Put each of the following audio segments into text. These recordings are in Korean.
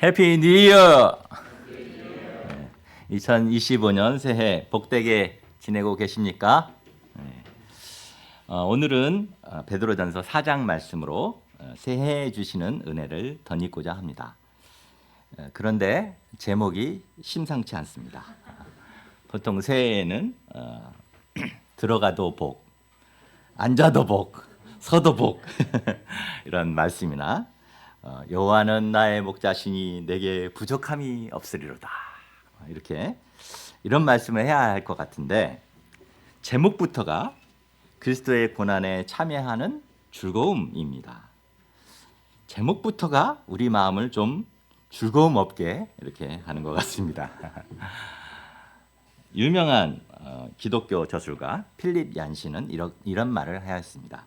해피 뉴 이어! 2025년 새해 복되게 지내고 계십니까? 오늘은 베드로전서 4장 말씀으로 새해에 주시는 은혜를 덧입고자 합니다. 그런데 제목이 심상치 않습니다. 보통 새해에는 들어가도 복, 앉아도 복, 서도 복 이런 말씀이나 여호와는 나의 목자시니 내게 부족함이 없으리로다, 이렇게 이런 말씀을 해야 할 것 같은데, 제목부터가 그리스도의 고난에 참여하는 즐거움입니다. 제목부터가 우리 마음을 좀 즐거움 없게 이렇게 하는 것 같습니다. 유명한 기독교 저술가 필립 얀시는 이런 말을 하였습니다.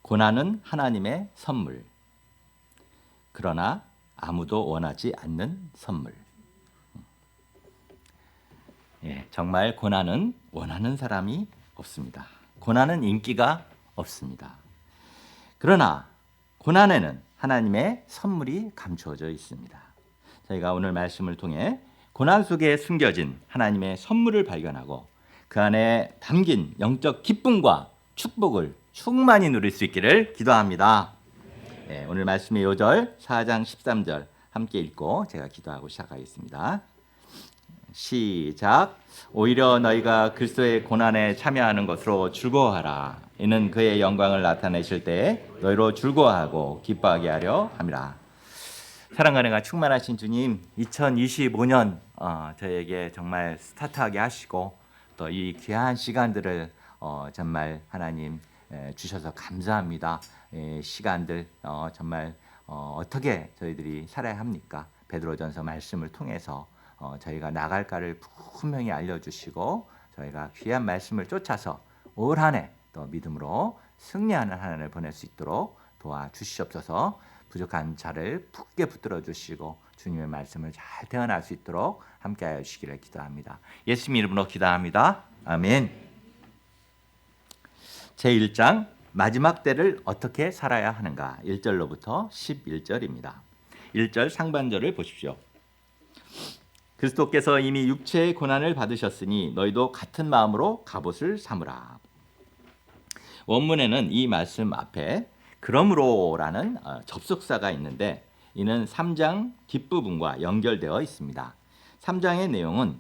고난은 하나님의 선물, 그러나 아무도 원하지 않는 선물. 정말 고난은 원하는 사람이 없습니다. 고난은 인기가 없습니다. 그러나 고난에는 하나님의 선물이 감추어져 있습니다. 저희가 오늘 말씀을 통해 고난 속에 숨겨진 하나님의 선물을 발견하고 그 안에 담긴 영적 기쁨과 축복을 충만히 누릴 수 있기를 기도합니다. 오늘 말씀의 요절 4장 13절 함께 읽고 제가 기도하고 시작하겠습니다. 시작. 오히려 너희가 그리스도의 고난에 참여하는 것으로 즐거워하라. 이는 그의 영광을 나타내실 때에 너희로 즐거워하고 기뻐하게 하려 함이라. 사랑과 은혜가 충만하신 주님, 2025년 저에게 정말 스타트하게 하시고 또 이 귀한 시간들을 정말 하나님 주셔서 감사합니다. 시간들 정말 어떻게 저희들이 살아야 합니까? 베드로전서 말씀을 통해서 저희가 나갈까를 분명히 알려주시고 저희가 귀한 말씀을 쫓아서 올 한 해 또 믿음으로 승리하는 한 해를 보낼 수 있도록 도와주시옵소서. 부족한 자를 굳게 붙들어 주시고 주님의 말씀을 잘 태어날 수 있도록 함께하여 주시기를 기도합니다. 예수님 이름으로 기도합니다. 아멘. 제1장 마지막 때를 어떻게 살아야 하는가, 1절로부터 11절입니다. 1절 상반절을 보십시오. 그리스도께서 이미 육체의 고난을 받으셨으니 너희도 같은 마음으로 갑옷을 삼으라. 원문에는 이 말씀 앞에 그러므로라는 접속사가 있는데 이는 3장 뒷부분과 연결되어 있습니다. 3장의 내용은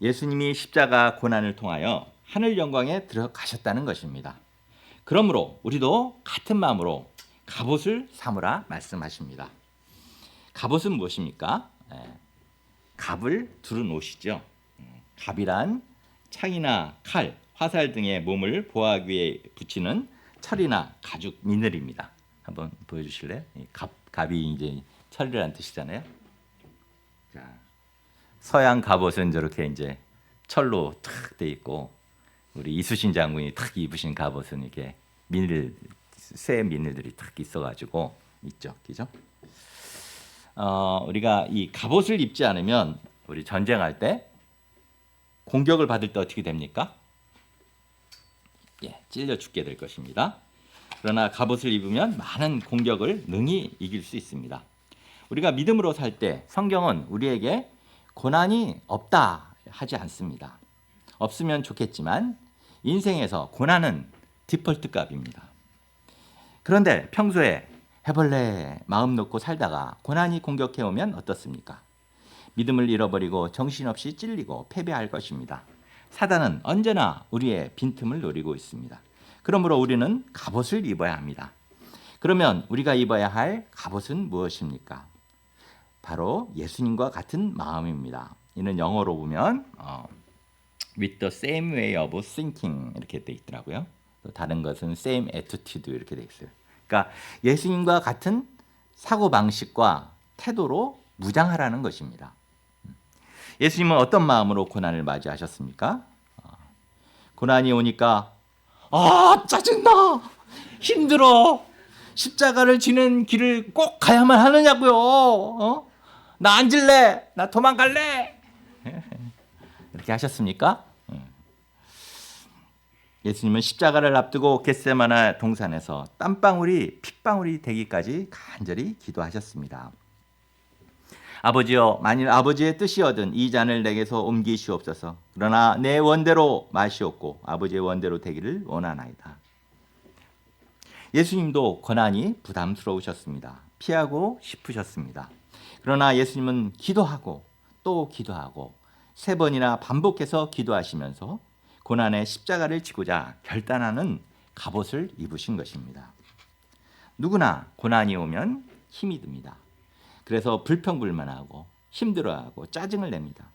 예수님이 십자가 고난을 통하여 하늘 영광에 들어가셨다는 것입니다. 그러므로 우리도 같은 마음으로 갑옷을 삼으라 말씀하십니다. 갑옷은 무엇입니까? 갑을 두른 옷이죠. 갑이란 창이나 칼, 화살 등의 몸을 보호하기 위해 붙이는 철이나 가죽 미늘입니다. 한번 보여주실래요? 갑이 이제 철이라는 뜻이잖아요. 자, 서양 갑옷은 저렇게 이제 철로 탁 돼 있고, 우리 이수신 장군이 탁 입으신 갑옷은 이게 미늘, 쇠 미늘들이 탁 있어가지고 있죠, 그죠? 우리가 이 갑옷을 입지 않으면 우리 전쟁할 때 공격을 받을 때 어떻게 됩니까? 찔려 죽게 될 것입니다. 그러나 갑옷을 입으면 많은 공격을 능히 이길 수 있습니다. 우리가 믿음으로 살 때 성경은 우리에게 고난이 없다 하지 않습니다. 없으면 좋겠지만 인생에서 고난은 디폴트 값입니다. 그런데 평소에 해볼래 마음 놓고 살다가 고난이 공격해 오면 어떻습니까? 믿음을 잃어버리고 정신없이 찔리고 패배할 것입니다. 사단은 언제나 우리의 빈틈을 노리고 있습니다. 그러므로 우리는 갑옷을 입어야 합니다. 그러면 우리가 입어야 할 갑옷은 무엇입니까? 바로 예수님과 같은 마음입니다. 이는 영어로 보면 with the same way of thinking 이렇게 돼 있더라고요. 또 다른 것은 same attitude 이렇게 돼 있어요. 그러니까 예수님과 같은 사고방식과 태도로 무장하라는 것입니다. 예수님은 어떤 마음으로 고난을 맞이하셨습니까? 고난이 오니까 짜증나, 힘들어, 십자가를 지는 길을 꼭 가야만 하느냐고요. 나 앉을래, 나 도망갈래. 이렇게 하셨습니까? 예수님은 십자가를 앞두고 겟세마네 동산에서 땀방울이 핏방울이 되기까지 간절히 기도하셨습니다. 아버지여, 만일 아버지의 뜻이거든 이 잔을 내게서 옮기시옵소서. 그러나 내 원대로 마시옵고 아버지의 원대로 되기를 원하나이다. 예수님도 고난이 부담스러우셨습니다. 피하고 싶으셨습니다. 그러나 예수님은 기도하고 또 기도하고 3번이나 반복해서 기도하시면서 고난의 십자가를 지고자 결단하는 갑옷을 입으신 것입니다. 누구나 고난이 오면 힘이 듭니다. 그래서 불평불만하고 힘들어하고 짜증을 냅니다.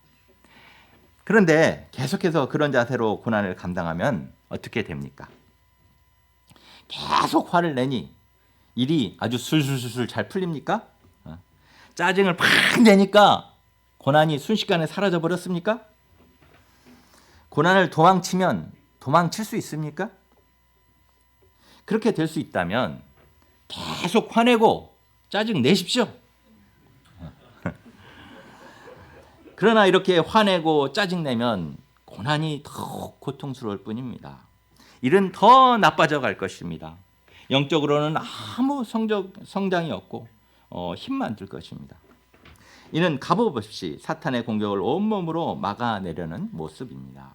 그런데 계속해서 그런 자세로 고난을 감당하면 어떻게 됩니까? 계속 화를 내니 일이 아주 술술술 잘 풀립니까? 짜증을 팍 내니까 고난이 순식간에 사라져 버렸습니까? 고난을 도망치면 도망칠 수 있습니까? 그렇게 될 수 있다면 계속 화내고 짜증 내십시오. 그러나 이렇게 화내고 짜증내면 고난이 더 고통스러울 뿐입니다. 일은 더 나빠져 갈 것입니다. 영적으로는 아무 성장이 없고 힘만 들 것입니다. 이는 갑옷 없이 사탄의 공격을 온몸으로 막아내려는 모습입니다.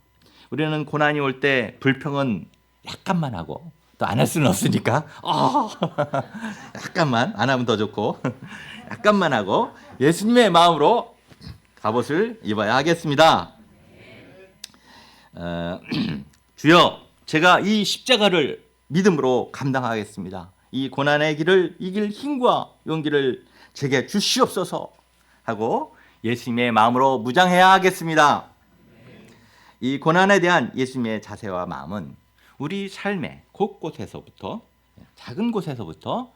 우리는 고난이 올 때 불평은 약간만 하고 또 안 할 수는 없으니까 약간만 안 하면 더 좋고 약간만 하고 예수님의 마음으로 갑옷을 입어야 하겠습니다. 주여, 제가 이 십자가를 믿음으로 감당하겠습니다. 이 고난의 길을 이길 힘과 용기를 제게 주시옵소서 하고 예수님의 마음으로 무장해야 하겠습니다. 이 고난에 대한 예수님의 자세와 마음은 우리 삶의 곳곳에서부터 작은 곳에서부터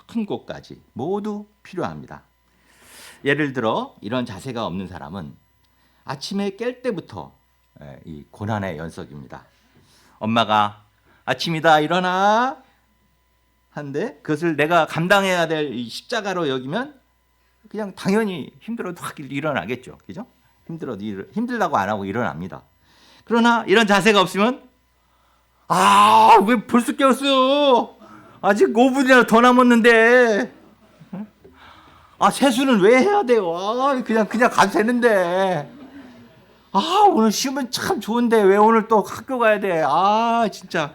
큰 곳까지 모두 필요합니다. 예를 들어 이런 자세가 없는 사람은 아침에 깰 때부터 이 고난의 연속입니다. 엄마가 아침이다 일어나 한데 그것을 내가 감당해야 될 이 십자가로 여기면 그냥 당연히 힘들어도 확 일어나겠죠. 그죠? 힘들다고 안 하고 일어납니다. 그러나 이런 자세가 없으면 왜 벌써 깨웠어요? 아직 5분이나 더 남았는데 세수는 왜 해야 돼요? 그냥 가도 되는데 오늘 쉬면 참 좋은데 왜 오늘 또 학교 가야 돼? 진짜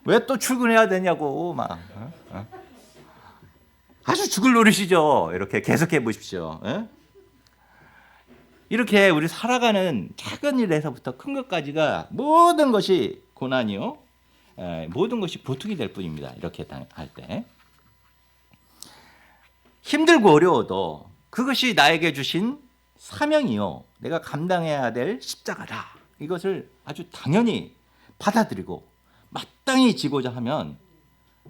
왜 또 출근해야 되냐고 막 아주 죽을 노릇이죠. 이렇게 계속해 보십시오. 이렇게 우리 살아가는 작은 일에서부터 큰 것까지가 모든 것이 고난이요, 모든 것이 보통이 될 뿐입니다. 이렇게 할 때 힘들고 어려워도 그것이 나에게 주신 사명이요, 내가 감당해야 될 십자가다. 이것을 아주 당연히 받아들이고 마땅히 지고자 하면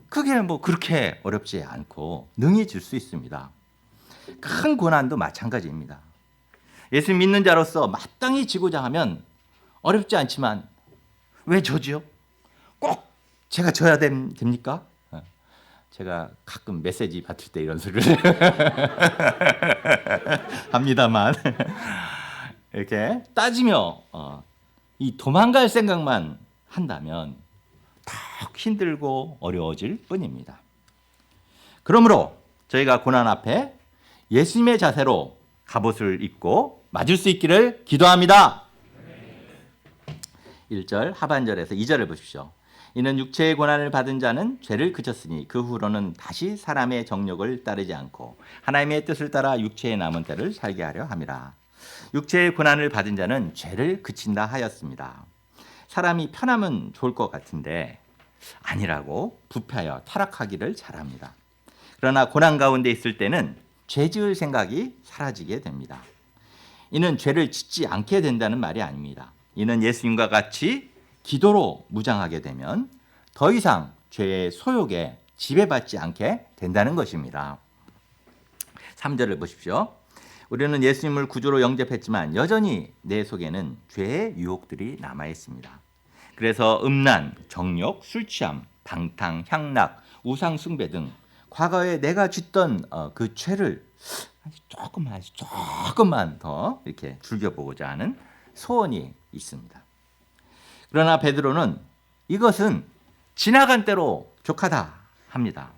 그게 뭐 그렇게 어렵지 않고 능히 질 수 있습니다. 큰 고난도 마찬가지입니다. 예수 믿는 자로서 마땅히 지고자 하면 어렵지 않지만 왜 저지요? 꼭 제가 져야 됩니까? 제가 가끔 메시지 받을 때 이런 소리를 합니다만 이렇게 따지며 이 도망갈 생각만 한다면 더 힘들고 어려워질 뿐입니다. 그러므로 저희가 고난 앞에 예수님의 자세로 갑옷을 입고 맞을 수 있기를 기도합니다. 1절 하반절에서 2절을 보십시오. 이는 육체의 고난을 받은 자는 죄를 그쳤으니 그 후로는 다시 사람의 정욕을 따르지 않고 하나님의 뜻을 따라 육체의 남은 때를 살게 하려 함이라. 육체의 고난을 받은 자는 죄를 그친다 하였습니다. 사람이 편하면 좋을 것 같은데 아니라고 부패하여 타락하기를 잘합니다. 그러나 고난 가운데 있을 때는 죄 지을 생각이 사라지게 됩니다. 이는 죄를 짓지 않게 된다는 말이 아닙니다. 이는 예수님과 같이 기도로 무장하게 되면 더 이상 죄의 소욕에 지배받지 않게 된다는 것입니다. 3절을 보십시오. 우리는 예수님을 구주로 영접했지만 여전히 내 속에는 죄의 유혹들이 남아 있습니다. 그래서 음란, 정욕, 술 취함, 방탕, 향락, 우상 숭배 등 과거에 내가 짓던 그 죄를 조금만 더 이렇게 즐겨보고자 하는 소원이 있습니다. 그러나 베드로는 이것은 지나간 때로 족하다 합니다.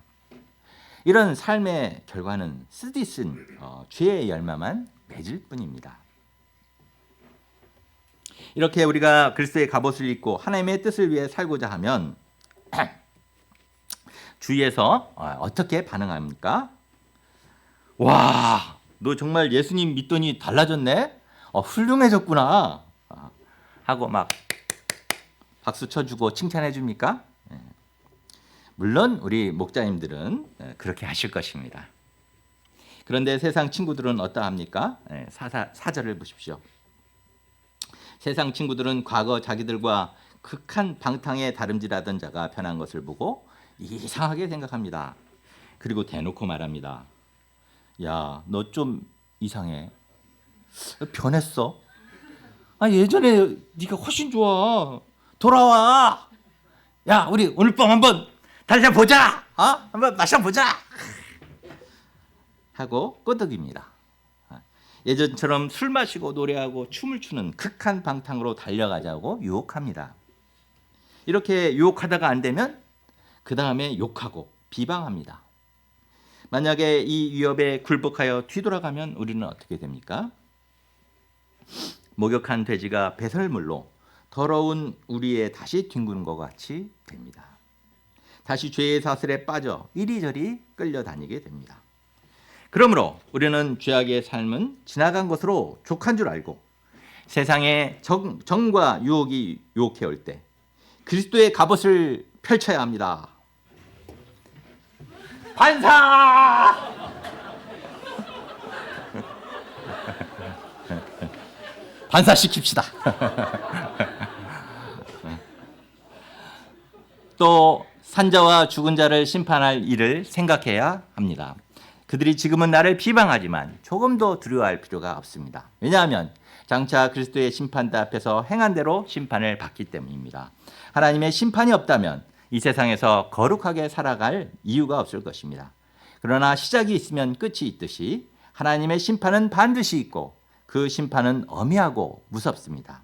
이런 삶의 결과는 쓰디쓴 죄의 열매만 맺을 뿐입니다. 이렇게 우리가 그리스도의 갑옷을 입고 하나님의 뜻을 위해 살고자 하면 주위에서 어떻게 반응합니까? 와, 너 정말 예수님 믿더니 달라졌네? 훌륭해졌구나 하고 막 박수 쳐주고 칭찬해 줍니까? 물론 우리 목자님들은 그렇게 하실 것입니다. 그런데 세상 친구들은 어떠합니까? 4절을 보십시오. 세상 친구들은 과거 자기들과 극한 방탕에 다름질하던 자가 변한 것을 보고 이상하게 생각합니다. 그리고 대놓고 말합니다. 야, 너 좀 이상해. 변했어. 예전에 네가 훨씬 좋아. 돌아와. 야, 우리 오늘 밤 한번 달려보자. 한번 마셔보자. 하고 끄덕입니다. 예전처럼 술 마시고 노래하고 춤을 추는 극한 방탕으로 달려가자고 유혹합니다. 이렇게 유혹하다가 안 되면 그 다음에 욕하고 비방합니다. 만약에 이 위협에 굴복하여 뒤돌아가면 우리는 어떻게 됩니까? 목욕한 돼지가 배설물로 더러운 우리에 다시 뒹구는 것 같이 됩니다. 다시 죄의 사슬에 빠져 이리저리 끌려다니게 됩니다. 그러므로 우리는 죄악의 삶은 지나간 것으로 족한 줄 알고 세상의 정과 유혹이 유혹해 올 때 그리스도의 갑옷을 펼쳐야 합니다. 반사! 반사시킵시다. 또 산자와 죽은 자를 심판할 일을 생각해야 합니다. 그들이 지금은 나를 비방하지만 조금도 두려워할 필요가 없습니다. 왜냐하면 장차 그리스도의 심판대 앞에서 행한 대로 심판을 받기 때문입니다. 하나님의 심판이 없다면 이 세상에서 거룩하게 살아갈 이유가 없을 것입니다. 그러나 시작이 있으면 끝이 있듯이 하나님의 심판은 반드시 있고 그 심판은 엄히하고 무섭습니다.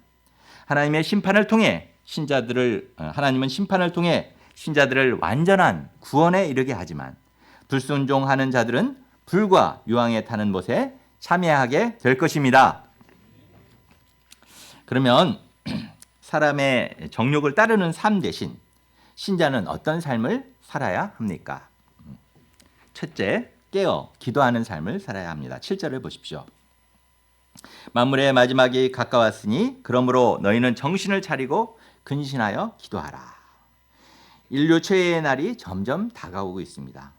하나님은 심판을 통해 신자들을 완전한 구원에 이르게 하지만 불순종하는 자들은 불과 유황에 타는 못에 참여하게 될 것입니다. 그러면 사람의 정욕을 따르는 삶 대신 신자는 어떤 삶을 살아야 합니까? 첫째, 깨어 기도하는 삶을 살아야 합니다. 7절을 보십시오. 만물의 마지막이 가까웠으니 그러므로 너희는 정신을 차리고 근신하여 기도하라. 인류 최후의 날이 점점 다가오고 있습니다.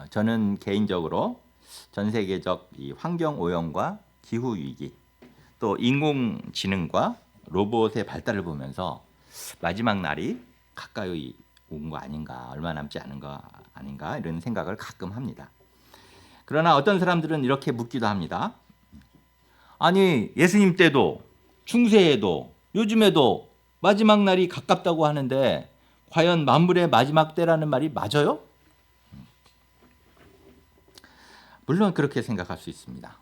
저는 개인적으로 전 세계적 이 환경 오염과 기후 위기, 또 인공지능과 로봇의 발달을 보면서 마지막 날이 가까이 온 거 아닌가, 얼마 남지 않은 거 아닌가 이런 생각을 가끔 합니다. 그러나 어떤 사람들은 이렇게 묻기도 합니다. 아니, 예수님 때도 중세에도 요즘에도 마지막 날이 가깝다고 하는데 과연 만물의 마지막 때라는 말이 맞아요? 물론 그렇게 생각할 수 있습니다.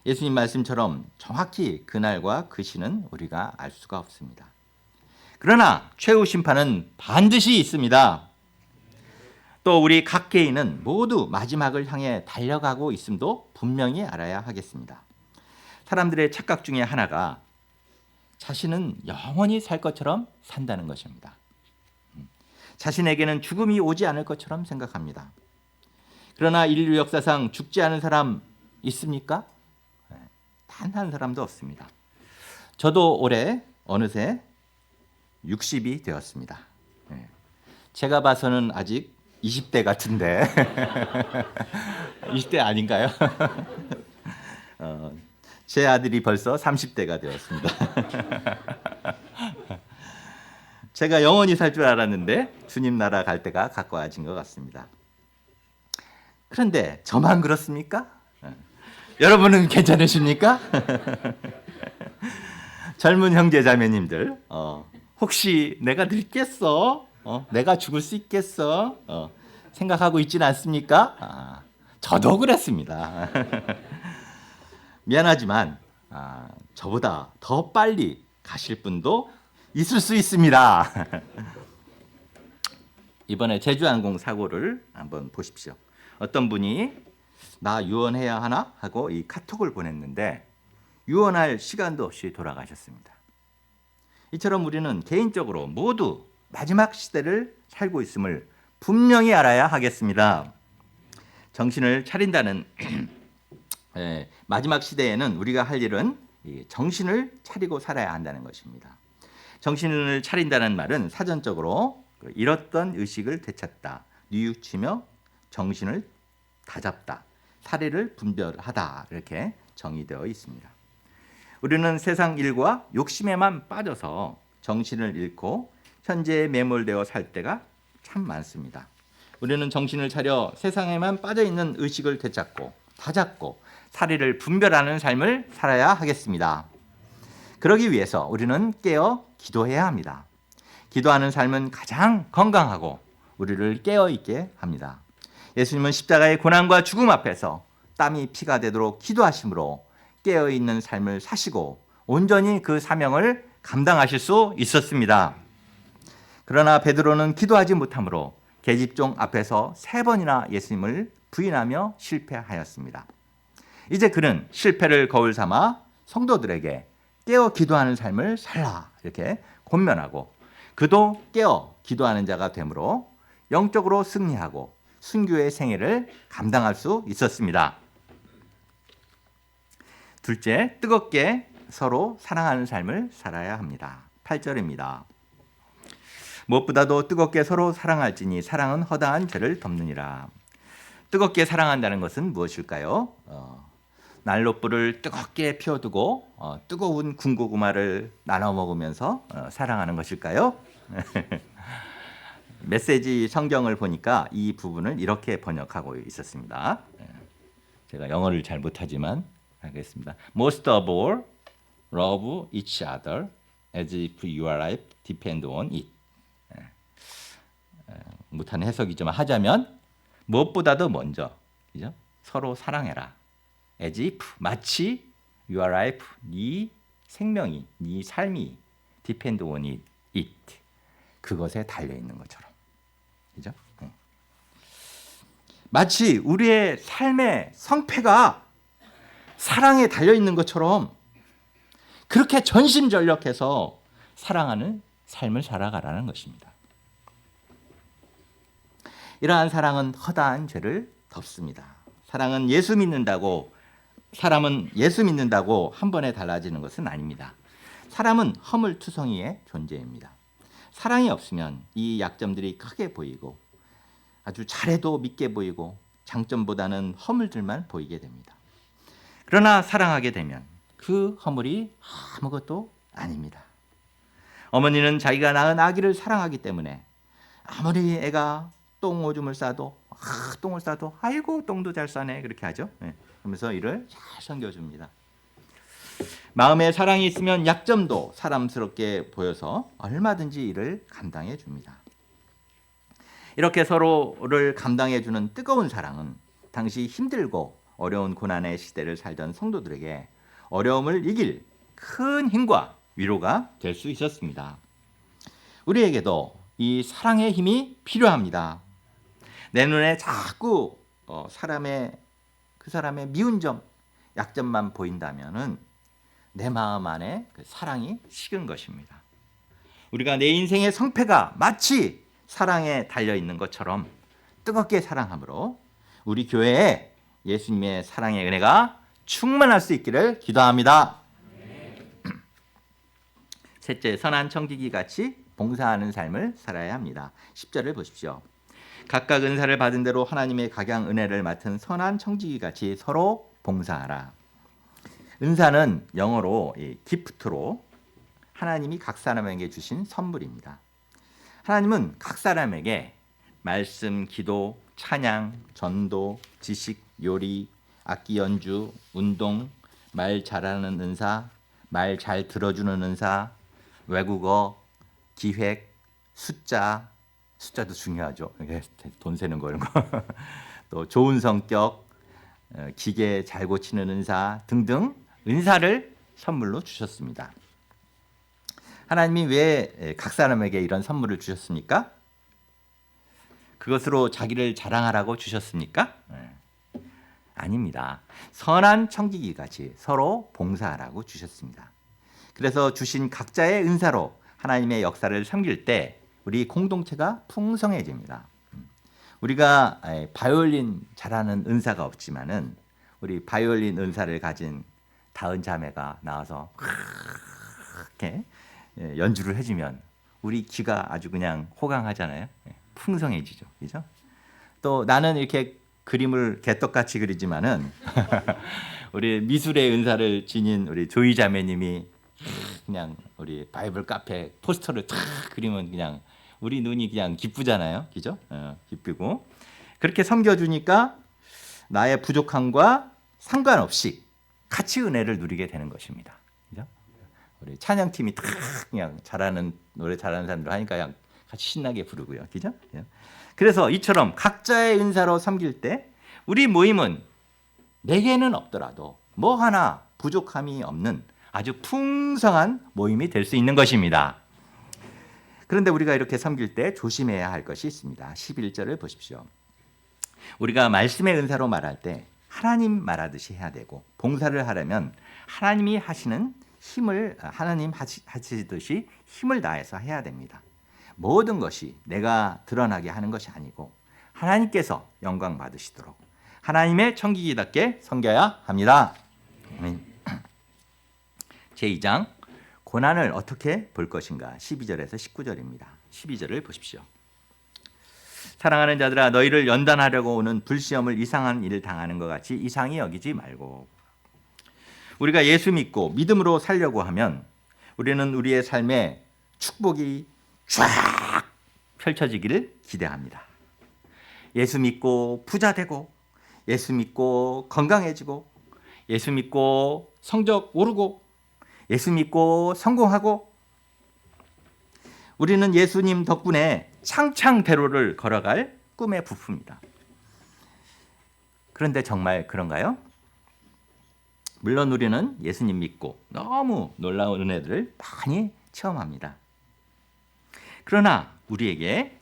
예수님 말씀처럼 정확히 그날과 그 시는 우리가 알 수가 없습니다. 그러나 최후 심판은 반드시 있습니다. 또 우리 각 개인은 모두 마지막을 향해 달려가고 있음도 분명히 알아야 하겠습니다. 사람들의 착각 중에 하나가 자신은 영원히 살 것처럼 산다는 것입니다. 자신에게는 죽음이 오지 않을 것처럼 생각합니다. 그러나 인류 역사상 죽지 않은 사람 있습니까? 단 한 사람도 없습니다. 저도 올해 어느새 60이 되었습니다. 제가 봐서는 아직 20대 같은데 20대 아닌가요? 제 아들이 벌써 30대가 되었습니다. 제가 영원히 살 줄 알았는데 주님 나라 갈 때가 가까워진 것 같습니다. 그런데 저만 그렇습니까? 여러분은 괜찮으십니까? 젊은 형제 자매님들, 혹시 내가 늙겠어? 내가 죽을 수 있겠어? 생각하고 있지는 않습니까? 저도 그랬습니다. 미안하지만 저보다 더 빨리 가실 분도 있을 수 있습니다. 이번에 제주항공 사고를 한번 보십시오. 어떤 분이 나 유언해야 하나 하고 이 카톡을 보냈는데 유언할 시간도 없이 돌아가셨습니다. 이처럼 우리는 개인적으로 모두 마지막 시대를 살고 있음을 분명히 알아야 하겠습니다. 정신을 차린다는 마지막 시대에는 우리가 할 일은 정신을 차리고 살아야 한다는 것입니다. 정신을 차린다는 말은 사전적으로 잃었던 의식을 되찾다, 뉘우치며 정신을 다잡다, 사리를 분별하다 이렇게 정의되어 있습니다. 우리는 세상 일과 욕심에만 빠져서 정신을 잃고 현재에 매몰되어 살 때가 참 많습니다. 우리는 정신을 차려 세상에만 빠져있는 의식을 되찾고 다잡고 사리를 분별하는 삶을 살아야 하겠습니다. 그러기 위해서 우리는 깨어 기도해야 합니다. 기도하는 삶은 가장 건강하고 우리를 깨어있게 합니다. 예수님은 십자가의 고난과 죽음 앞에서 땀이 피가 되도록 기도하심으로 깨어있는 삶을 사시고 온전히 그 사명을 감당하실 수 있었습니다. 그러나 베드로는 기도하지 못하므로 계집종 앞에서 3번이나 예수님을 부인하며 실패하였습니다. 이제 그는 실패를 거울 삼아 성도들에게 깨어 기도하는 삶을 살라 이렇게 권면하고 그도 깨어 기도하는 자가 되므로 영적으로 승리하고 순교의 생애를 감당할 수 있었습니다. 둘째, 뜨겁게 서로 사랑하는 삶을 살아야 합니다. 8절입니다. 무엇보다도 뜨겁게 서로 사랑할지니 사랑은 허다한 죄를 덮느니라. 뜨겁게 사랑한다는 것은 무엇일까요? 난로불을 뜨겁게 피워두고 뜨거운 군고구마를 나눠 먹으면서 사랑하는 것일까요? 메시지 성경을 보니까 이 부분을 이렇게 번역하고 있었습니다. 제가 영어를 잘 못하지만 하겠습니다. Most of all, love each other as if your life depend on it. 못하는 해석이지만 하자면 무엇보다도 먼저 그죠? 서로 사랑해라. As if 마치 your life 네 생명이 네 삶이 depend on it 그것에 달려 있는 것처럼 그죠? 마치 우리의 삶의 성패가 사랑에 달려 있는 것처럼 그렇게 전심전력해서 사랑하는 삶을 살아가라는 것입니다. 이러한 사랑은 허다한 죄를 덮습니다. 사랑은 예수 믿는다고 사람은 예수 믿는다고 한 번에 달라지는 것은 아닙니다. 사람은 허물투성이의 존재입니다. 사랑이 없으면 이 약점들이 크게 보이고 아주 잘해도 믿게 보이고 장점보다는 허물들만 보이게 됩니다. 그러나 사랑하게 되면 그 허물이 아무것도 아닙니다. 어머니는 자기가 낳은 아기를 사랑하기 때문에 아무리 애가 똥 오줌을 싸도 똥을 싸도 아이고 똥도 잘 싸네 그렇게 하죠. 그러면서 이를 잘 섬겨줍니다. 마음에 사랑이 있으면 약점도 사람스럽게 보여서 얼마든지 이를 감당해 줍니다. 이렇게 서로를 감당해 주는 뜨거운 사랑은 당시 힘들고 어려운 고난의 시대를 살던 성도들에게 어려움을 이길 큰 힘과 위로가 될 수 있었습니다. 우리에게도 이 사랑의 힘이 필요합니다. 내 눈에 자꾸 그 사람의 미운 점, 약점만 보인다면은 내 마음 안에 그 사랑이 식은 것입니다. 우리가 내 인생의 성패가 마치 사랑에 달려 있는 것처럼 뜨겁게 사랑함으로 우리 교회에 예수님의 사랑의 은혜가 충만할 수 있기를 기도합니다. 셋째, 선한 청지기 같이 봉사하는 삶을 살아야 합니다. 10절을 보십시오. 각각 은사를 받은 대로 하나님의 각양 은혜를 맡은 선한 청지기 같이 서로 봉사하라. 은사는 영어로 기프트로 하나님이 각 사람에게 주신 선물입니다. 하나님은 각 사람에게 말씀, 기도, 찬양, 전도, 지식, 요리, 악기 연주, 운동, 말 잘하는 은사, 말 잘 들어주는 은사, 외국어, 기획, 숫자도 중요하죠. 돈 세는 거 이런 거. 또 좋은 성격, 기계 잘 고치는 은사 등등 은사를 선물로 주셨습니다. 하나님이 왜 각 사람에게 이런 선물을 주셨습니까? 그것으로 자기를 자랑하라고 주셨습니까? 아닙니다. 선한 청지기같이 서로 봉사하라고 주셨습니다. 그래서 주신 각자의 은사로 하나님의 역사를 섬길 때 우리 공동체가 풍성해집니다. 우리가 바이올린 잘하는 은사가 없지만은 우리 바이올린 은사를 가진 다은 자매가 나와서 이렇게 연주를 해주면 우리 귀가 아주 그냥 호강하잖아요. 풍성해지죠, 그죠? 또 나는 이렇게 그림을 개떡같이 그리지만은 우리 미술의 은사를 지닌 우리 조이 자매님이 그냥 우리 바이블 카페 포스터를 탁 그리면 그냥 우리 눈이 그냥 기쁘잖아요, 그죠? 기쁘고 그렇게 섬겨주니까 나의 부족함과 상관없이 같이 은혜를 누리게 되는 것입니다, 그죠? 우리 찬양팀이 탁 그냥 노래 잘하는 사람들 하니까 그냥 같이 신나게 부르고요, 그죠? 그래서 이처럼 각자의 은사로 섬길 때 우리 모임은 내게는 없더라도 뭐 하나 부족함이 없는 아주 풍성한 모임이 될 수 있는 것입니다. 그런데 우리가 이렇게 섬길 때 조심해야 할 것이 있습니다. 11절을 보십시오. 우리가 말씀의 은사로 말할 때 하나님 말하듯이 해야 되고 봉사를 하려면 하나님 하시듯이 힘을 다해서 해야 됩니다. 모든 것이 내가 드러나게 하는 것이 아니고 하나님께서 영광 받으시도록 하나님의 청지기답게 섬겨야 합니다. 제2장 고난을 어떻게 볼 것인가 12절에서 19절입니다. 12절을 보십시오. 사랑하는 자들아 너희를 연단하려고 오는 불시험을 이상한 일을 당하는 것 같이 이상히 여기지 말고 우리가 예수 믿고 믿음으로 살려고 하면 우리는 우리의 삶에 축복이 쫙 펼쳐지기를 기대합니다. 예수 믿고 부자 되고 예수 믿고 건강해지고 예수 믿고 성적 오르고 예수 믿고 성공하고 우리는 예수님 덕분에 창창대로를 걸어갈 꿈에 부푼니다. 그런데 정말 그런가요? 물론 우리는 예수님 믿고 너무 놀라운 은혜들을 많이 체험합니다. 그러나 우리에게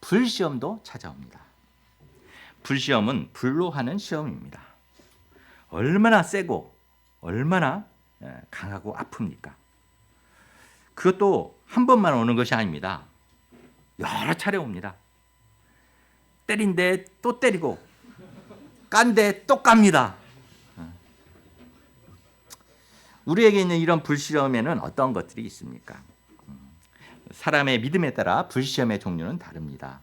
불시험도 찾아옵니다. 불시험은 불로 하는 시험입니다. 얼마나 세고 얼마나 강하고 아픕니까? 그것도 한 번만 오는 것이 아닙니다. 여러 차례 옵니다. 때린데 또 때리고 깐데 또 깝니다. 우리에게 있는 이런 불시험에는 어떤 것들이 있습니까? 사람의 믿음에 따라 불시험의 종류는 다릅니다.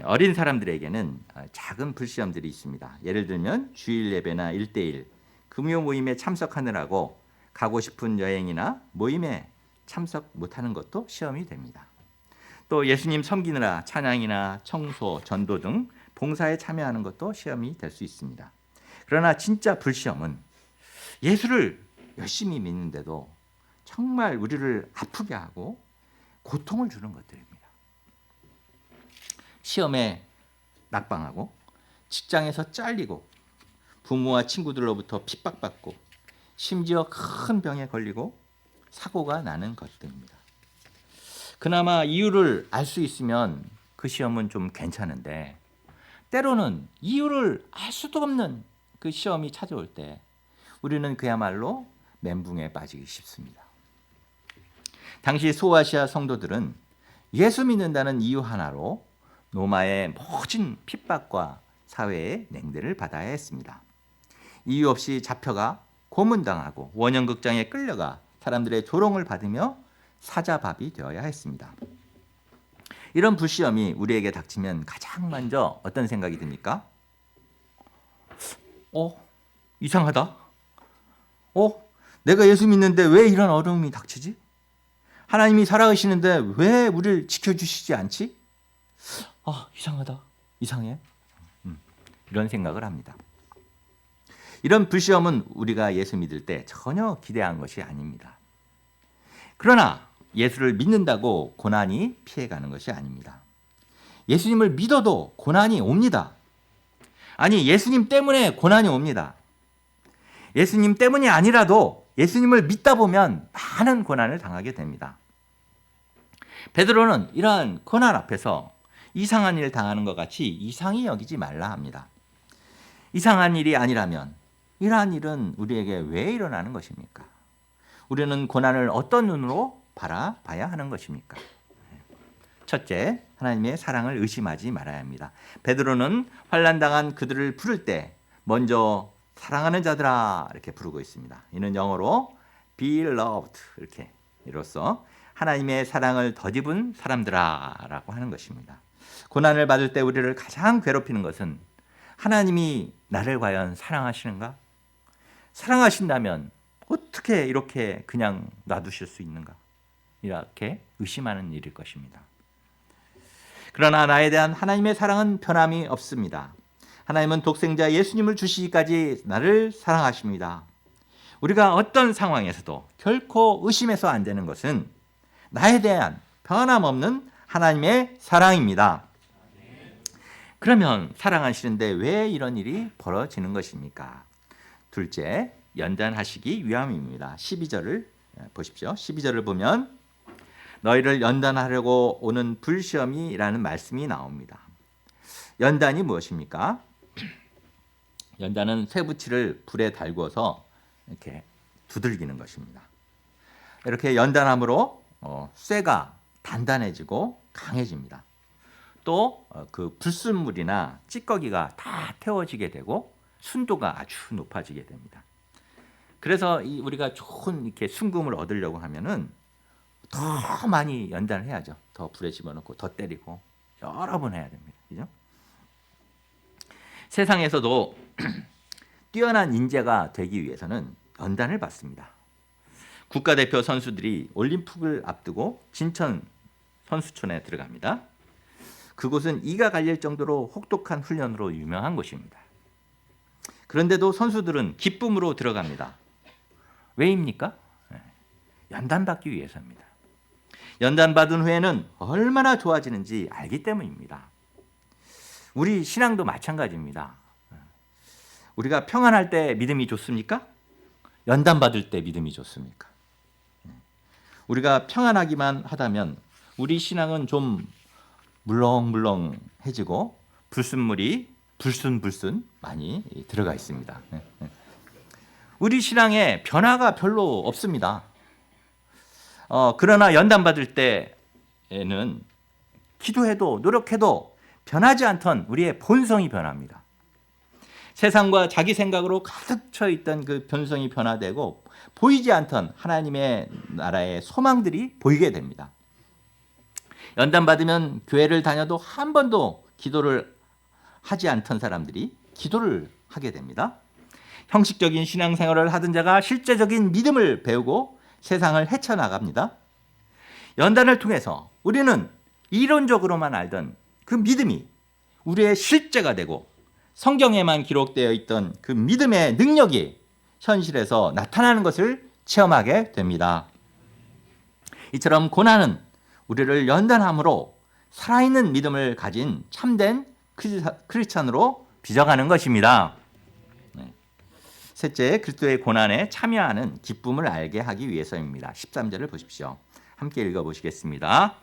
어린 사람들에게는 작은 불시험들이 있습니다. 예를 들면 주일 예배나 1대1 금요 모임에 참석하느라고 가고 싶은 여행이나 모임에 참석 못하는 것도 시험이 됩니다. 또 예수님 섬기느라 찬양이나 청소, 전도 등 봉사에 참여하는 것도 시험이 될 수 있습니다. 그러나 진짜 불시험은 예수를 열심히 믿는데도 정말 우리를 아프게 하고 고통을 주는 것들입니다. 시험에 낙방하고 직장에서 잘리고 부모와 친구들로부터 핍박받고 심지어 큰 병에 걸리고 사고가 나는 것들입니다. 그나마 이유를 알 수 있으면 그 시험은 좀 괜찮은데 때로는 이유를 알 수도 없는 그 시험이 찾아올 때 우리는 그야말로 멘붕에 빠지기 쉽습니다. 당시 소아시아 성도들은 예수 믿는다는 이유 하나로 로마의 모진 핍박과 사회의 냉대를 받아야 했습니다. 이유 없이 잡혀가 고문당하고 원형극장에 끌려가 사람들의 조롱을 받으며 사자밥이 되어야 했습니다. 이런 불시험이 우리에게 닥치면 가장 먼저 어떤 생각이 듭니까? 이상하다. 내가 예수 믿는데 왜 이런 어려움이 닥치지? 하나님이 살아계시는데 왜 우리를 지켜주시지 않지? 이상하다. 이상해. 이런 생각을 합니다. 이런 불시험은 우리가 예수 믿을 때 전혀 기대한 것이 아닙니다. 그러나 예수를 믿는다고 고난이 피해가는 것이 아닙니다. 예수님을 믿어도 고난이 옵니다. 아니, 예수님 때문에 고난이 옵니다. 예수님 때문이 아니라도 예수님을 믿다 보면 많은 고난을 당하게 됩니다. 베드로는 이러한 고난 앞에서 이상한 일 당하는 것 같이 이상히 여기지 말라 합니다. 이상한 일이 아니라면 이러한 일은 우리에게 왜 일어나는 것입니까? 우리는 고난을 어떤 눈으로 바라봐야 하는 것입니까? 첫째, 하나님의 사랑을 의심하지 말아야 합니다. 베드로는 환난당한 그들을 부를 때 먼저 사랑하는 자들아 이렇게 부르고 있습니다. 이는 영어로 beloved 이렇게 이로써 하나님의 사랑을 덧입은 사람들아 라고 하는 것입니다. 고난을 받을 때 우리를 가장 괴롭히는 것은 하나님이 나를 과연 사랑하시는가? 사랑하신다면 어떻게 이렇게 그냥 놔두실 수 있는가? 이렇게 의심하는 일일 것입니다. 그러나 나에 대한 하나님의 사랑은 변함이 없습니다. 하나님은 독생자 예수님을 주시기까지 나를 사랑하십니다. 우리가 어떤 상황에서도 결코 의심해서 안 되는 것은 나에 대한 변함없는 하나님의 사랑입니다. 그러면 사랑하시는데 왜 이런 일이 벌어지는 것입니까? 둘째, 연단하시기 위함입니다. 12절을 보십시오. 12절을 보면 너희를 연단하려고 오는 불시험이라는 말씀이 나옵니다. 연단이 무엇입니까? 연단은 쇠붙이를 불에 달구어서 이렇게 두들기는 것입니다. 이렇게 연단함으로 쇠가 단단해지고 강해집니다. 또 그 불순물이나 찌꺼기가 다 태워지게 되고 순도가 아주 높아지게 됩니다. 그래서 우리가 좋은 이렇게 순금을 얻으려고 하면은 더 많이 연단을 해야죠. 더 불에 집어넣고 더 때리고 여러 번 해야 됩니다. 그죠? 세상에서도 뛰어난 인재가 되기 위해서는 연단을 받습니다. 국가대표 선수들이 올림픽을 앞두고 진천 선수촌에 들어갑니다. 그곳은 이가 갈릴 정도로 혹독한 훈련으로 유명한 곳입니다. 그런데도 선수들은 기쁨으로 들어갑니다. 왜입니까? 연단받기 위해서입니다. 연단받은 후에는 얼마나 좋아지는지 알기 때문입니다. 우리 신앙도 마찬가지입니다. 우리가 평안할 때 믿음이 좋습니까? 연단받을 때 믿음이 좋습니까? 우리가 평안하기만 하다면 우리 신앙은 좀 물렁물렁해지고 불순물이 불순 많이 들어가 있습니다. 우리 신앙에 변화가 별로 없습니다. 그러나 연단받을 때에는 기도해도 노력해도 변하지 않던 우리의 본성이 변합니다. 세상과 자기 생각으로 가득 차 있던 그 본성이 변화되고 보이지 않던 하나님의 나라의 소망들이 보이게 됩니다. 연단받으면 교회를 다녀도 한 번도 기도를 하지 않던 사람들이 기도를 하게 됩니다. 형식적인 신앙생활을 하던 자가 실제적인 믿음을 배우고 세상을 헤쳐나갑니다. 연단을 통해서 우리는 이론적으로만 알던 그 믿음이 우리의 실제가 되고 성경에만 기록되어 있던 그 믿음의 능력이 현실에서 나타나는 것을 체험하게 됩니다. 이처럼 고난은 우리를 연단함으로 살아있는 믿음을 가진 참된 크리스찬으로 빚어가는 것입니다. 셋째, 그리스도의 고난에 참여하는 기쁨을 알게 하기 위해서입니다. 13절을 보십시오. 함께 읽어보시겠습니다.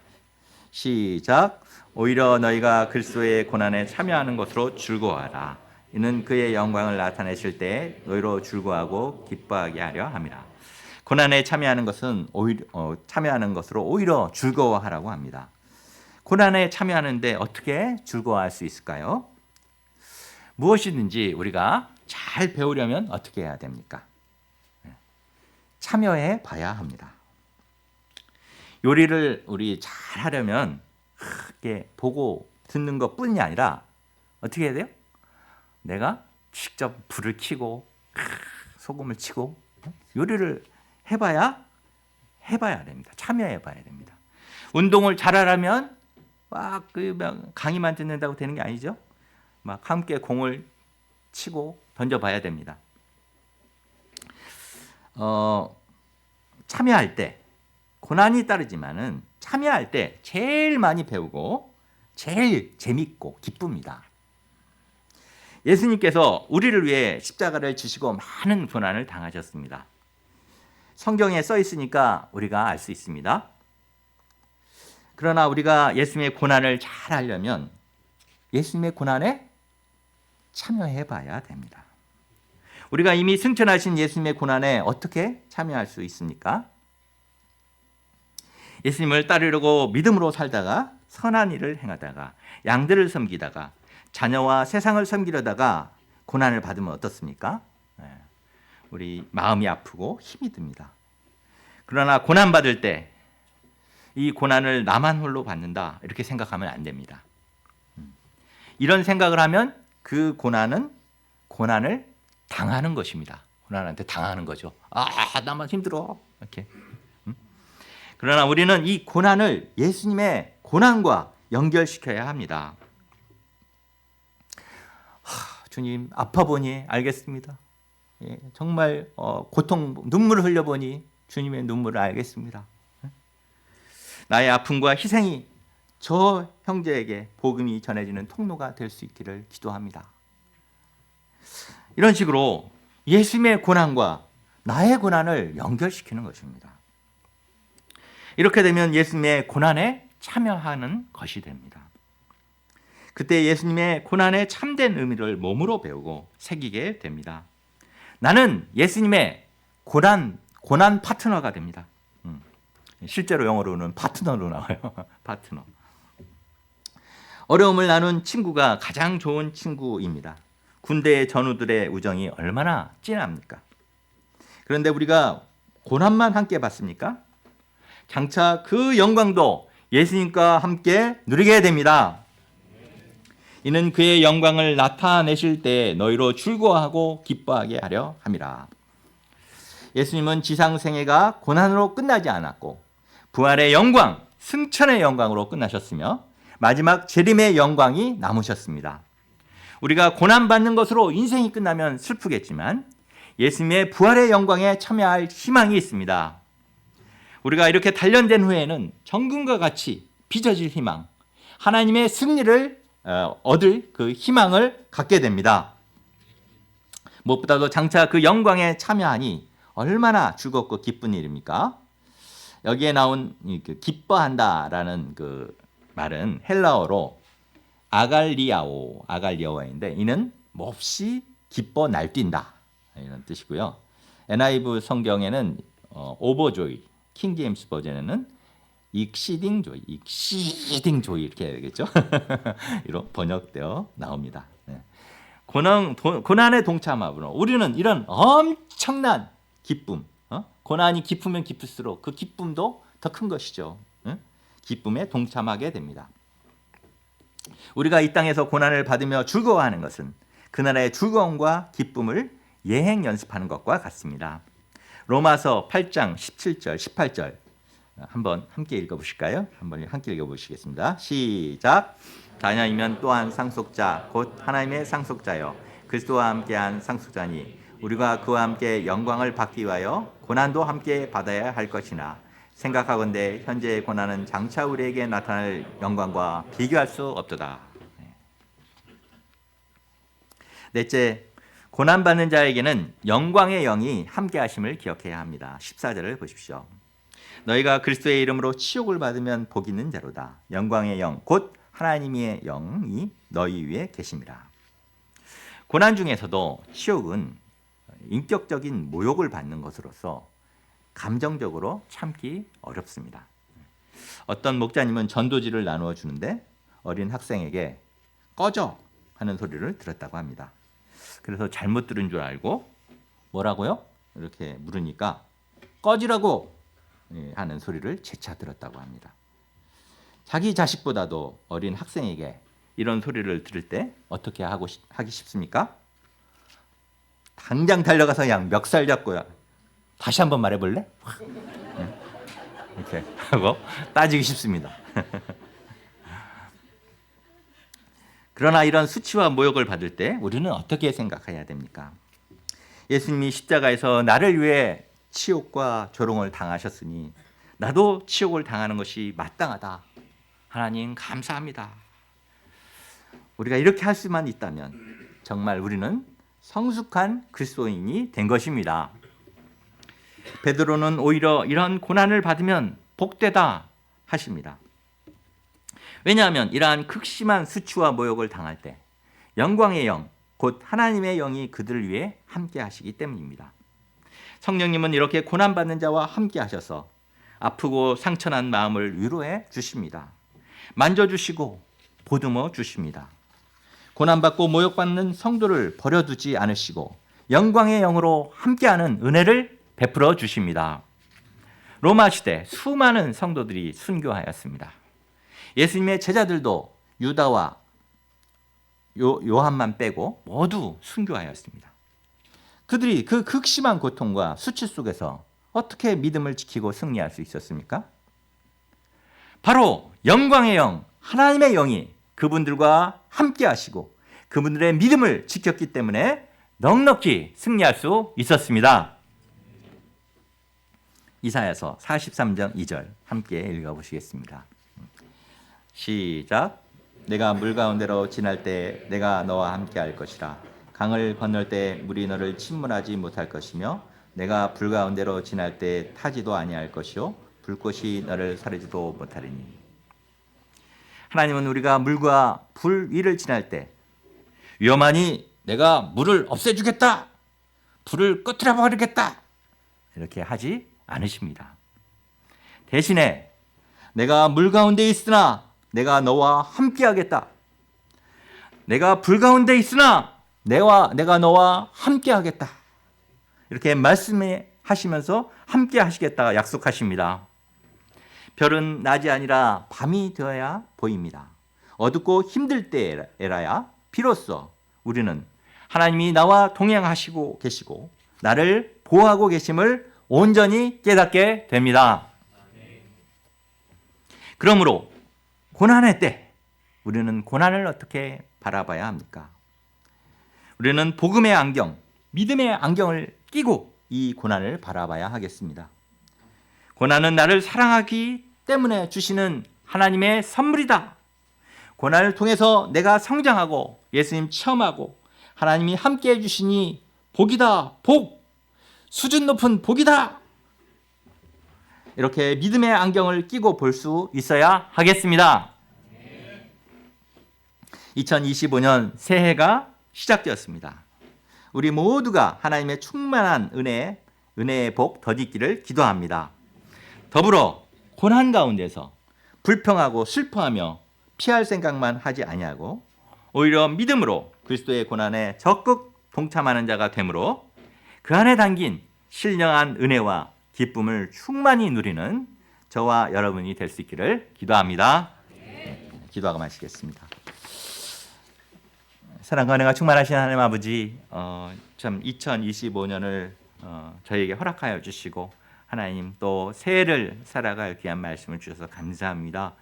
시작. 오히려 너희가 그리스도의 고난에 참여하는 것으로 즐거워하라. 이는 그의 영광을 나타내실 때 너희로 즐거워하고 기뻐하게 하려 함이라. 고난에 참여하는 것은 참여하는 것으로 오히려 즐거워하라고 합니다. 고난에 참여하는데 어떻게 즐거워할 수 있을까요? 무엇이든지 우리가 잘 배우려면 어떻게 해야 됩니까? 참여해 봐야 합니다. 요리를 우리 잘 하려면 크게 보고 듣는 것뿐이 아니라 어떻게 해야 돼요? 내가 직접 불을 켜고 소금을 치고 요리를 해봐야 됩니다. 참여해 봐야 됩니다. 운동을 잘하려면 막 강의만 듣는다고 되는 게 아니죠. 막 함께 공을 치고 던져봐야 됩니다. 참여할 때 고난이 따르지만은 참여할 때 제일 많이 배우고 제일 재밌고 기쁩니다. 예수님께서 우리를 위해 십자가를 지시고 많은 고난을 당하셨습니다. 성경에 써 있으니까 우리가 알 수 있습니다. 그러나 우리가 예수님의 고난을 잘 알려면 예수님의 고난에 참여해 봐야 됩니다. 우리가 이미 승천하신 예수님의 고난에 어떻게 참여할 수 있습니까? 예수님을 따르려고 믿음으로 살다가 선한 일을 행하다가 양들을 섬기다가 자녀와 세상을 섬기려다가 고난을 받으면 어떻습니까? 우리 마음이 아프고 힘이 듭니다. 그러나 고난받을 때 이 고난을 나만 홀로 받는다 이렇게 생각하면 안 됩니다. 이런 생각을 하면 그 고난은 고난을 당하는 것입니다. 고난한테 당하는 거죠. 나만 힘들어 이렇게. 그러나 우리는 이 고난을 예수님의 고난과 연결시켜야 합니다. 주님 아파 보니 알겠습니다. 정말 고통 눈물을 흘려보니 주님의 눈물을 알겠습니다. 나의 아픔과 희생이 저 형제에게 복음이 전해지는 통로가 될 수 있기를 기도합니다. 이런 식으로 예수님의 고난과 나의 고난을 연결시키는 것입니다. 이렇게 되면 예수님의 고난에 참여하는 것이 됩니다. 그때 예수님의 고난의 참된 의미를 몸으로 배우고 새기게 됩니다. 나는 예수님의 고난 파트너가 됩니다. 실제로 영어로는 파트너로 나와요. 파트너. 어려움을 나눈 친구가 가장 좋은 친구입니다. 군대의 전우들의 우정이 얼마나 진합니까? 그런데 우리가 고난만 함께 받습니까? 장차 그 영광도 예수님과 함께 누리게 됩니다. 이는 그의 영광을 나타내실 때 너희로 즐거워하고 기뻐하게 하려 함이라. 예수님은 지상 생애가 고난으로 끝나지 않았고 부활의 영광, 승천의 영광으로 끝나셨으며 마지막 재림의 영광이 남으셨습니다. 우리가 고난받는 것으로 인생이 끝나면 슬프겠지만 예수님의 부활의 영광에 참여할 희망이 있습니다. 우리가 이렇게 단련된 후에는 정금과 같이 빚어질 희망, 하나님의 승리를 얻을 그 희망을 갖게 됩니다. 무엇보다도 장차 그 영광에 참여하니 얼마나 즐겁고 기쁜 일입니까? 여기에 나온 기뻐한다라는 그 말은 헬라어로 아갈리아오인데 이는 몹시 기뻐 날뛴다 이런 뜻이고요. NIV 성경에는 오버조이, 킹제임스 버전에는 익시딩 조이 이렇게 해야겠죠. 이로 번역되어 나옵니다. 고난의 동참함으로 우리는 이런 엄청난 기쁨, 고난이 깊으면 깊을수록 그 기쁨도 더 큰 것이죠. 기쁨에 동참하게 됩니다. 우리가 이 땅에서 고난을 받으며 즐거워하는 것은 그나라의 즐거움과 기쁨을 예행 연습하는 것과 같습니다. 로마서 8장 17절 18절 한번 함께 읽어보실까요? 한번 함께 읽어보시겠습니다. 시작. 자녀이면 또한 상속자 곧 하나님의 상속자여 그리스도와 함께한 상속자니 우리가 그와 함께 영광을 받기 위하여 고난도 함께 받아야 할 것이나 생각하건대 현재의 고난은 장차 우리에게 나타날 영광과 비교할 수 없도다. 넷째, 고난받는 자에게는 영광의 영이 함께 하심을 기억해야 합니다. 14절을 보십시오. 너희가 그리스도의 이름으로 치욕을 받으면 복 있는 자로다. 영광의 영, 곧 하나님의 영이 너희 위에 계심이라. 고난 중에서도 치욕은 인격적인 모욕을 받는 것으로서 감정적으로 참기 어렵습니다. 어떤 목자님은 전도지를 나누어 주는데 어린 학생에게 꺼져 하는 소리를 들었다고 합니다. 그래서 잘못 들은 줄 알고 뭐라고요? 이렇게 물으니까 꺼지라고 하는 소리를 재차 들었다고 합니다. 자기 자식보다도 어린 학생에게 이런 소리를 들을 때 어떻게 하기 쉽습니까? 당장 달려가서 그냥 멱살 잡고요. 다시 한번 말해볼래? 이렇게 하고 따지기 쉽습니다. 그러나 이런 수치와 모욕을 받을 때 우리는 어떻게 생각해야 됩니까? 예수님이 십자가에서 나를 위해 치욕과 조롱을 당하셨으니 나도 치욕을 당하는 것이 마땅하다. 하나님 감사합니다. 우리가 이렇게 할 수만 있다면 정말 우리는 성숙한 그리스도인이 된 것입니다. 베드로는 오히려 이런 고난을 받으면 복되다 하십니다. 왜냐하면 이러한 극심한 수치와 모욕을 당할 때 영광의 영, 곧 하나님의 영이 그들을 위해 함께 하시기 때문입니다. 성령님은 이렇게 고난받는 자와 함께 하셔서 아프고 상처난 마음을 위로해 주십니다. 만져주시고 보듬어 주십니다. 고난받고 모욕받는 성도를 버려두지 않으시고 영광의 영으로 함께하는 은혜를 베풀어 주십니다. 로마 시대 수많은 성도들이 순교하였습니다. 예수님의 제자들도 유다와 요한만 빼고 모두 순교하였습니다. 그들이 그 극심한 고통과 수치 속에서 어떻게 믿음을 지키고 승리할 수 있었습니까? 바로 영광의 영, 하나님의 영이 그분들과 함께 하시고 그분들의 믿음을 지켰기 때문에 넉넉히 승리할 수 있었습니다. 이사야서 43장 2절 함께 읽어보시겠습니다. 시작. 내가 물 가운데로 지날 때 내가 너와 함께 할 것이라. 강을 건널 때 물이 너를 침몰하지 못할 것이며 내가 불 가운데로 지날 때 타지도 아니할 것이요 불꽃이 너를 사르지도 못하리니. 하나님은 우리가 물과 불 위를 지날 때 위험하니 내가 물을 없애주겠다, 불을 꺼트려 버리겠다 이렇게 하지 않으십니다. 대신에 내가 물 가운데 있으나 내가 너와 함께 하겠다, 내가 불 가운데 있으나 내가 너와 함께 하겠다 이렇게 말씀하시면서 함께 하시겠다 약속하십니다. 별은 낮이 아니라 밤이 되어야 보입니다. 어둡고 힘들 때에라야 비로소 우리는 하나님이 나와 동행하시고 계시고 나를 보호하고 계심을 온전히 깨닫게 됩니다. 그러므로 고난의 때 우리는 고난을 어떻게 바라봐야 합니까? 우리는 복음의 안경, 믿음의 안경을 끼고 이 고난을 바라봐야 하겠습니다. 고난은 나를 사랑하기 때문에 주시는 하나님의 선물이다. 고난을 통해서 내가 성장하고 예수님 체험하고 하나님이 함께 해주시니 복이다. 복! 수준 높은 복이다. 이렇게 믿음의 안경을 끼고 볼 수 있어야 하겠습니다. 2025년 새해가 시작되었습니다. 우리 모두가 하나님의 충만한 은혜의 복 덧입기를 기도합니다. 더불어 고난 가운데서 불평하고 슬퍼하며 피할 생각만 하지 아니하고 오히려 믿음으로 그리스도의 고난에 적극 동참하는 자가 되므로 그 안에 담긴 신령한 은혜와 기쁨을 충만히 누리는 저와 여러분이 될 수 있기를 기도합니다. 기도하고 마치겠습니다. 사랑과 은혜가 충만하신 하나님 아버지, 참 2025년을 저희에게 허락하여 주시고 하나님 또 새해를 살아갈 귀한 말씀을 주셔서 감사합니다.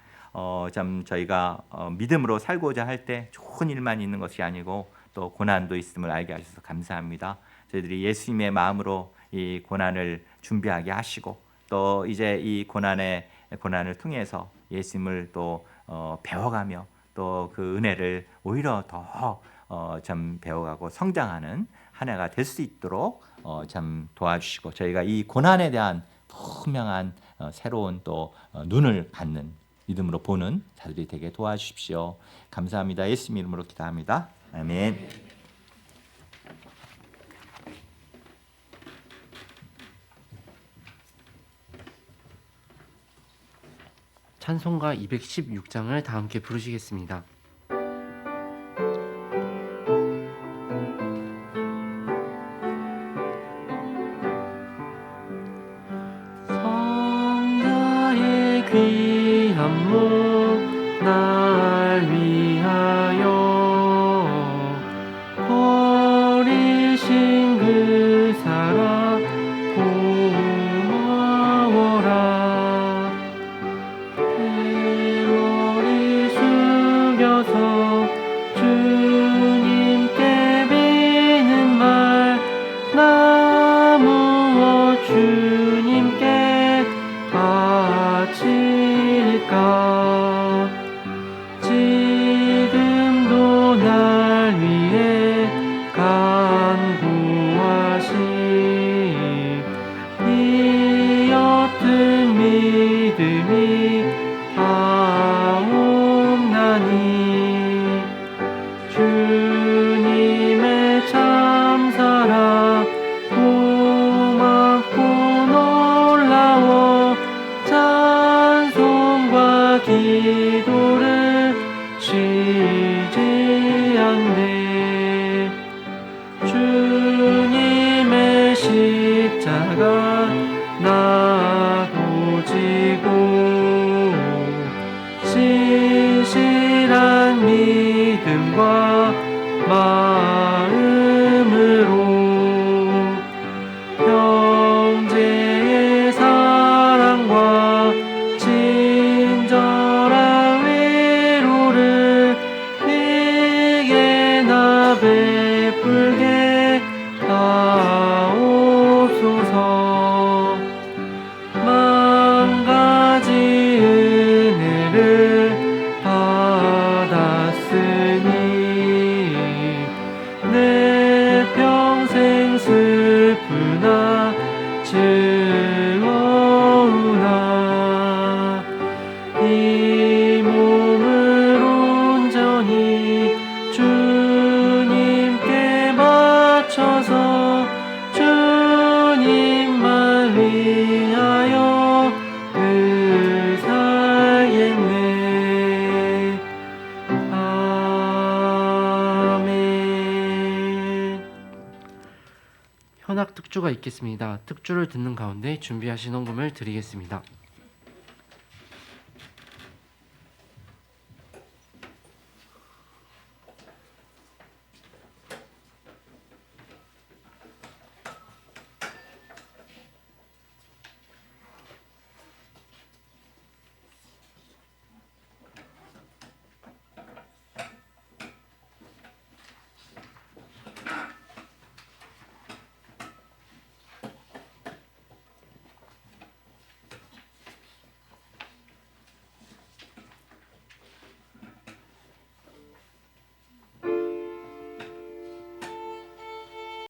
참 저희가 믿음으로 살고자 할 때 좋은 일만 있는 것이 아니고 또 고난도 있음을 알게 하셔서 감사합니다. 저희들이 예수님의 마음으로 이 고난을 준비하게 하시고 또 이제 이 고난을 통해서 예수님을 또 배워가며 또 그 은혜를 오히려 더 참 배워가고 성장하는 한 해가 될 수 있도록 참 도와주시고 저희가 이 고난에 대한 분명한 새로운 또 눈을 받는 믿음으로 보는 자들이 되게 도와주십시오. 감사합니다. 예수님 이름으로 기도합니다. 아멘. 찬송가 216장을 다 함께 부르시겠습니다. 성자의 귀한 목 날 위하여 버리신 그 사랑 고마워라. 내 머리 숙여서 주님께 비는 말 나 무엇 주님께 바칠까. 지금도 날 위해 간구하신 이 옅은 믿음이 아오 기도를 쉬지 않네. 주님의 십자가 나도 지고 신실한 믿음과 마음으로 형제의 사랑과 친절한 위로를 내게 나 베풀게 하옵소서. 만 가지 은혜를 받았으니 내 평생 슬프나 즐거우나 이 몸을 온전히 주님께 바쳐서 주님만 위하여 늘 살겠네. 아멘. 현악 특주가 있겠습니다. 특주를 듣는 가운데 준비하신 헌금을 드리겠습니다.